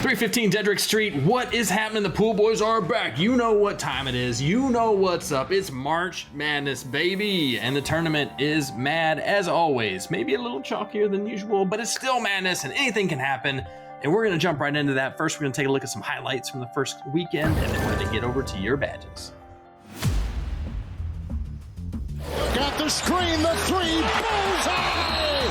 315 Deaderick Street. What is happening? The Pool Boys are back. You know what time it is. You know what's up. It's March Madness, baby. And the tournament is mad as always. Maybe a little chalkier than usual, but it's still madness and anything can happen. And we're going to jump right into that. First, we're going to take a look at some highlights from the first weekend, and then we're going to get over to your badges. Got the screen, the three, bullseye!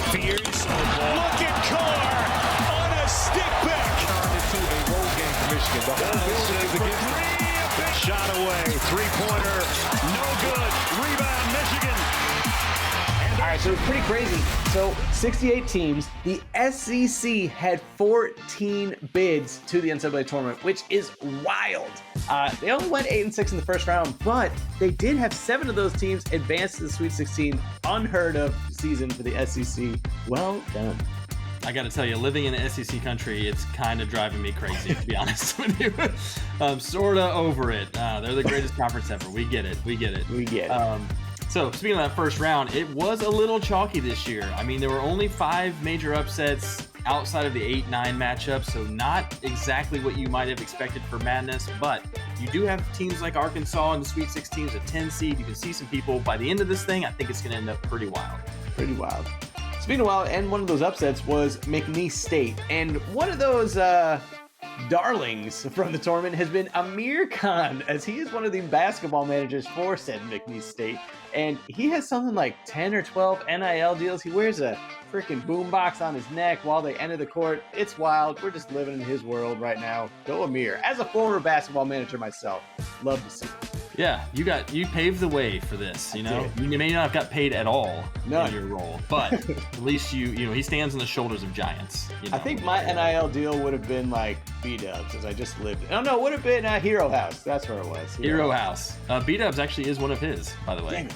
Fierce, look at Carr on a stick back. Turned into a road game for Michigan. The whole building is against them. Shot away, three-pointer, no good. Rebound, Michigan. All right, so it's pretty crazy. So 68 teams, the SEC had 14 bids to the NCAA tournament, which is wild. They only went 8-6 in the first round, but they did have 7 of those teams advance to the Sweet 16. Unheard of season for the SEC. Well done. I got to tell you, living in an SEC country, it's kind of driving me crazy, to be honest with you. I'm sort of over it. They're the greatest conference ever. We get it. So speaking of that first round, it was a little chalky this year. I mean, there were only 5 major upsets outside of the 8-9 matchup, so not exactly what you might have expected for Madness, but you do have teams like Arkansas in the Sweet 16s, a 10 seed. You can see some people by the end of this thing. I think it's going to end up pretty wild. Pretty wild. Speaking of wild, and one of those upsets was McNeese State, and one of those darlings from the tournament has been Amir Khan, as he is one of the basketball managers for said McNeese State, and he has something like 10 or 12 NIL deals. He wears a freaking boombox on his neck while they enter the court. It's wild. We're just living in his world right now. Go Amir. As a former basketball manager myself, love to see it. Yeah, you paved the way for this, you know? You may not have got paid at all in your role, but at least he stands on the shoulders of giants. You know? I think my NIL deal would have been like B-Dubs, as I just lived. Oh no, it would have been Hero House. That's where it was. Hero House. B-Dubs actually is one of his, by the way. Damn it.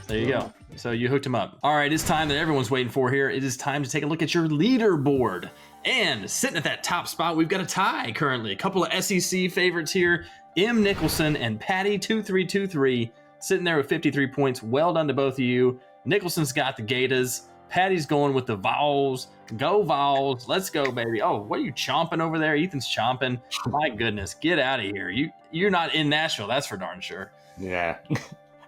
There you go. So you hooked him up. All right, it's time that everyone's waiting for here. It is time to take a look at your leaderboard. And sitting at that top spot, we've got a tie currently. A couple of SEC favorites here. M. Nicholson and Patty 2323 sitting there with 53 points. Well done to both of you. Nicholson's got the Gators. Patty's going with the Vols. Go Vols. Let's go, baby. Oh, what are you chomping over there? Ethan's chomping. My goodness, get out of here. You're not in Nashville, that's for darn sure. Yeah.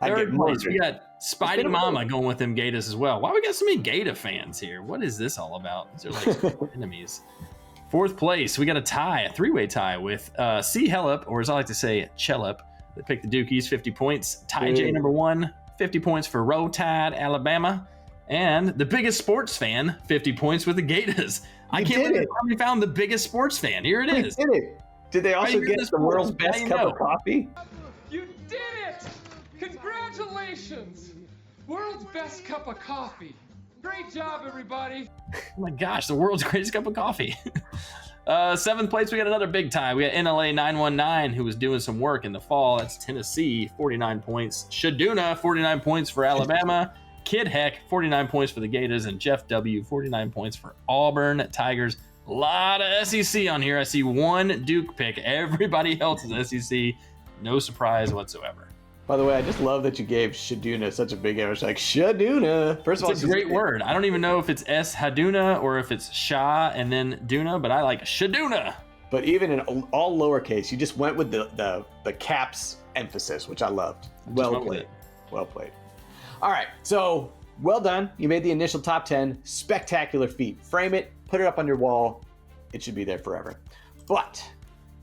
Third place, we got Spidey Mama going with them Gators as well. Why we got so many Gator fans here? What is this all about? These are like enemies. Fourth place, we got a tie, a 3-way tie with C. Hellup, or as I like to say, Chellup. They picked the Dukies, 50 points. Ty J number 1, 50 points for Roll Tide, Alabama. And the biggest sports fan, 50 points with the Gators. I can't believe we found the biggest sports fan. Here it is. Did it? Did they also get the world's best cup of coffee? You did it! Congratulations! World's best cup of coffee. Great job, everybody. Oh my gosh, the world's greatest cup of coffee. 7th place, we got another big tie. We got NLA 919, who was doing some work in the fall. That's Tennessee, 49 points. Shaduna, 49 points for Alabama. Kid Heck, 49 points for the Gators. And Jeff W, 49 points for Auburn Tigers. A lot of SEC on here. I see one Duke pick. Everybody else is SEC. No surprise whatsoever. By the way, I just love that you gave Shaduna such a big image. Like, Shaduna. First of all, it's a great word. I don't even know if it's S Haduna or if it's Shah and then Duna, but I like Shaduna. But even in all lowercase, you just went with the caps emphasis, which I loved. Well played. Well played. All right, so well done. You made the initial top 10. Spectacular feat. Frame it, put it up on your wall. It should be there forever. But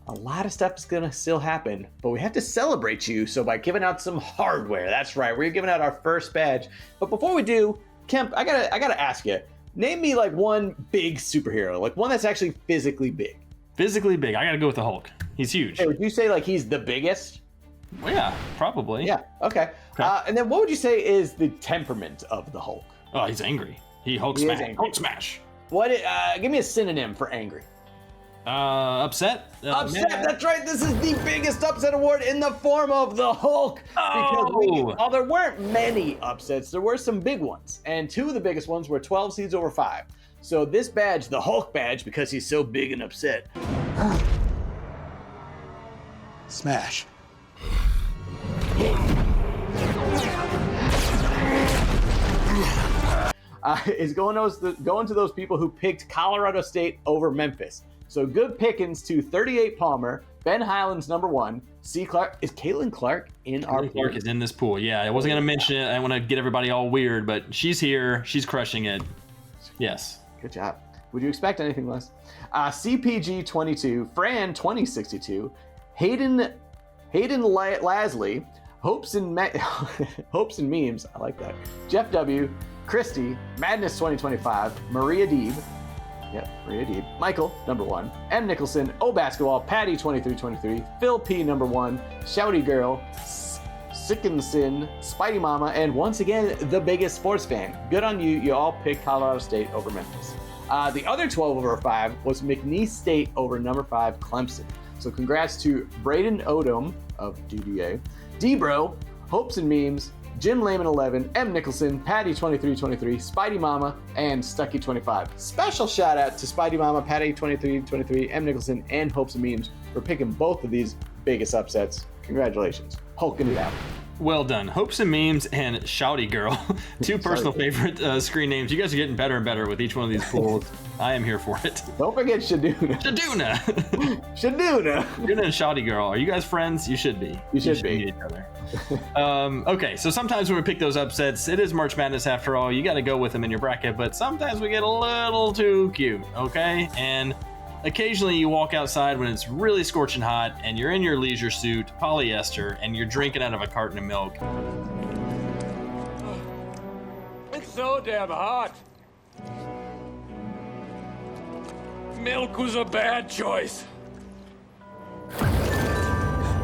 a lot of stuff is going to still happen, but we have to celebrate you. So by giving out some hardware, that's right. We're giving out our first badge. But before we do, Kemp, I gotta ask you, name me like one big superhero, like one that's actually physically big. Physically big. I got to go with the Hulk. He's huge. Hey, would you say like he's the biggest? Well, yeah, probably. Yeah. Okay. And then what would you say is the temperament of the Hulk? Oh, he's angry. He Hulk smash. Hulk smash. What? Give me a synonym for angry. Upset. Upset. That's right. This is the biggest upset award in the form of the Hulk. Because there weren't many upsets, there were some big ones, and 2 of the biggest ones were 12 seeds over 5. So this badge, the Hulk badge, because he's so big and upset. Smash. Is going to those people who picked Colorado State over Memphis. So good pickings to 38 Palmer, Ben Highland's number 1, C. Clark. Is Caitlin Clark in our pool? Clark is in this pool. Yeah, I wasn't going to mention it. I want to get everybody all weird, but she's here. She's crushing it. Yes. Good job. Would you expect anything less? CPG 22, Fran 2062, Hayden Lasley, Hopes and Memes. I like that. Jeff W, Christy, Madness 2025, Maria Deeb. Yep, Maria Deeb. Michael, number 1. M. Nicholson, O Basketball, Patty 2323, Phil P, number 1, Shouty Girl, Sickenson, Spidey Mama, and once again, the biggest sports fan. Good on you. You all picked Colorado State over Memphis. The other 12 over 5 was McNeese State over number 5, Clemson. So congrats to Braden Odom of DDA, Debro, Hopes and Memes, Jim Lehman 11, M. Nicholson, Patty 2323, Spidey Mama, and Stucky 25. Special shout out to Spidey Mama, Patty 2323, M. Nicholson, and Hopes and Memes for picking both of these biggest upsets. Congratulations. Hulking it out. Well done. Hopes and Memes and Shouty Girl. 2 personal favorite screen names. You guys are getting better and better with each one of these pools. I am here for it. Don't forget Shaduna. Shaduna. Shaduna. Shaduna and Shouty Girl. Are you guys friends? You should be. You should be. Meet each other. Okay, so sometimes when we pick those upsets, it is March Madness after all. You got to go with them in your bracket, but sometimes we get a little too cute, okay? And occasionally you walk outside when it's really scorching hot and you're in your leisure suit, polyester, and you're drinking out of a carton of milk. It's so damn hot. Milk was a bad choice.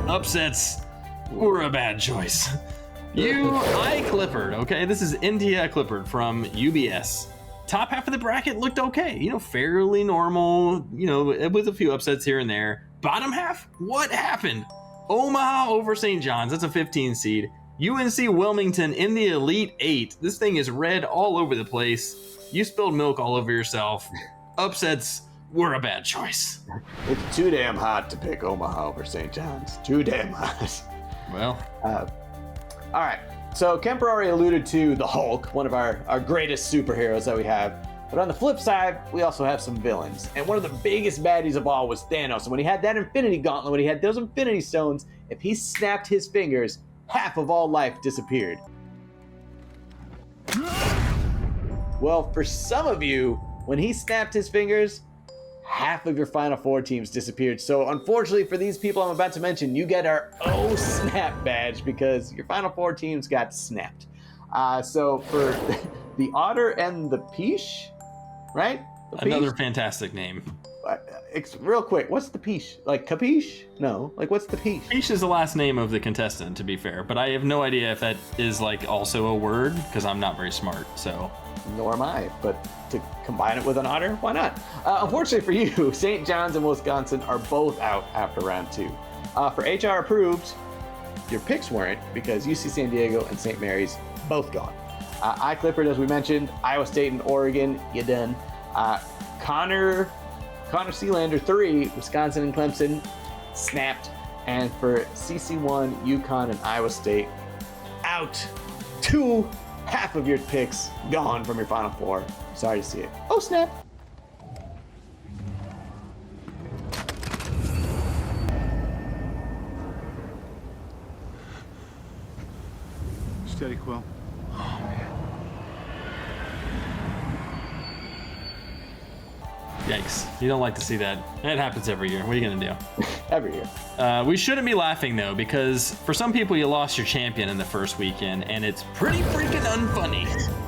Upsets were a bad choice. I Clifford, okay? This is India Clifford from UBS. Top half of the bracket looked okay, fairly normal, with a few upsets here and there. Bottom half, what happened? Omaha over St. John's, that's a 15 seed. UNC Wilmington in the Elite 8. This thing is red all over the place. You spilled milk all over yourself. Upsets were a bad choice. It's too damn hot to pick Omaha over St. John's. Too damn hot. Well. All right. So Kemper already alluded to the Hulk, one of our greatest superheroes that we have. But on the flip side, we also have some villains. And one of the biggest baddies of all was Thanos. And when he had that Infinity Gauntlet, when he had those Infinity Stones, if he snapped his fingers, half of all life disappeared. Well, for some of you, when he snapped his fingers, half of your Final Four teams disappeared. So unfortunately for these people I'm about to mention, you get our Oh Snap badge because your Final Four teams got snapped. So for the Otter and the Peach, right? Another fantastic name. Real quick, what's the Peach? Like Capiche? No, like what's the Peach? Peach is the last name of the contestant, to be fair, but I have no idea if that is like also a word because I'm not very smart, so. Nor am I, but to combine it with an otter, why not? Unfortunately for you, St. John's and Wisconsin are both out after round 2. For HR approved, your picks weren't because UC San Diego and St. Mary's both gone. I Clifford, as we mentioned, Iowa State and Oregon, you done. Connor Sealander 3, Wisconsin and Clemson, snapped. And for CC1, UConn and Iowa State, out. Half of your picks gone from your Final Four. Sorry to see it. Oh, snap. Steady, Quill. Yikes. You don't like to see that. It happens every year. What are you going to do? Every year. We shouldn't be laughing, though, because for some people, you lost your champion in the first weekend, and it's pretty freaking unfunny.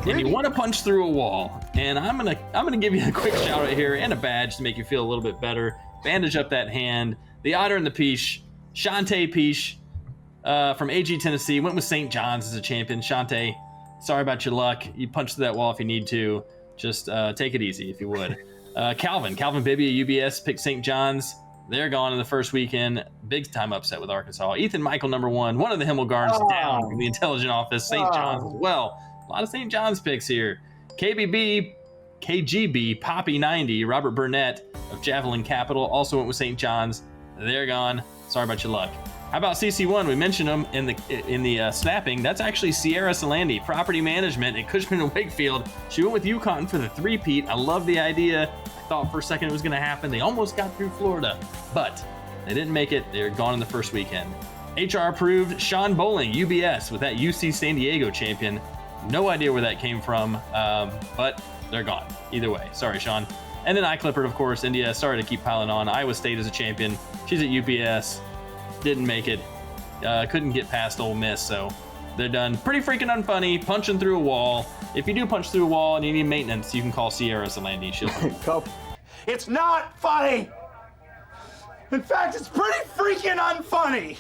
And you want to punch through a wall. And I'm gonna give you a quick shout out here and a badge to make you feel a little bit better. Bandage up that hand. The Otter and the Peach. Shantae Peach from AG Tennessee. Went with St. John's as a champion. Shantae, sorry about your luck. You punch through that wall if you need to. Just take it easy if you would. Calvin Bibby of UBS picked St. John's. They're gone in the first weekend. Big time upset with Arkansas. Ethan Michael, number 1. One of the Himmelgarns down from the intelligent office. St. John's as well. A lot of St. John's picks here. KGB, Poppy 90, Robert Burnett of Javelin Capital also went with St. John's. They're gone. Sorry about your luck. How about CC1? We mentioned them in the snapping. That's actually Sierra Solandi, property management at Cushman & Wakefield. She went with UConn for the three-peat. I love the idea. I thought for a second it was going to happen. They almost got through Florida, but they didn't make it. They're gone in the first weekend. HR approved Sean Bowling, UBS, with that UC San Diego champion. No idea where that came from, but they're gone. Either way, sorry, Sean. And then iClippered, of course, India. Sorry to keep piling on. Iowa State is a champion. She's at UPS. Didn't make it. Couldn't get past Ole Miss, so they're done. Pretty freaking unfunny. Punching through a wall. If you do punch through a wall and you need maintenance, you can call Sierra Salandy. She'll. It's not funny. In fact, it's pretty freaking unfunny.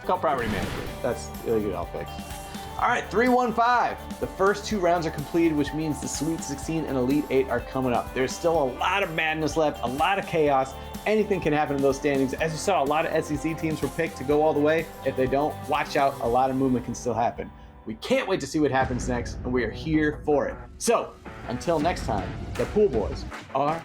Call property manager. That's really good. I'll fix. All right, 3-1-5. The first 2 rounds are completed, which means the Sweet 16 and Elite 8 are coming up. There's still a lot of madness left, a lot of chaos. Anything can happen in those standings. As you saw, a lot of SEC teams were picked to go all the way. If they don't, watch out. A lot of movement can still happen. We can't wait to see what happens next, and we are here for it. So, until next time, the Pool Boys are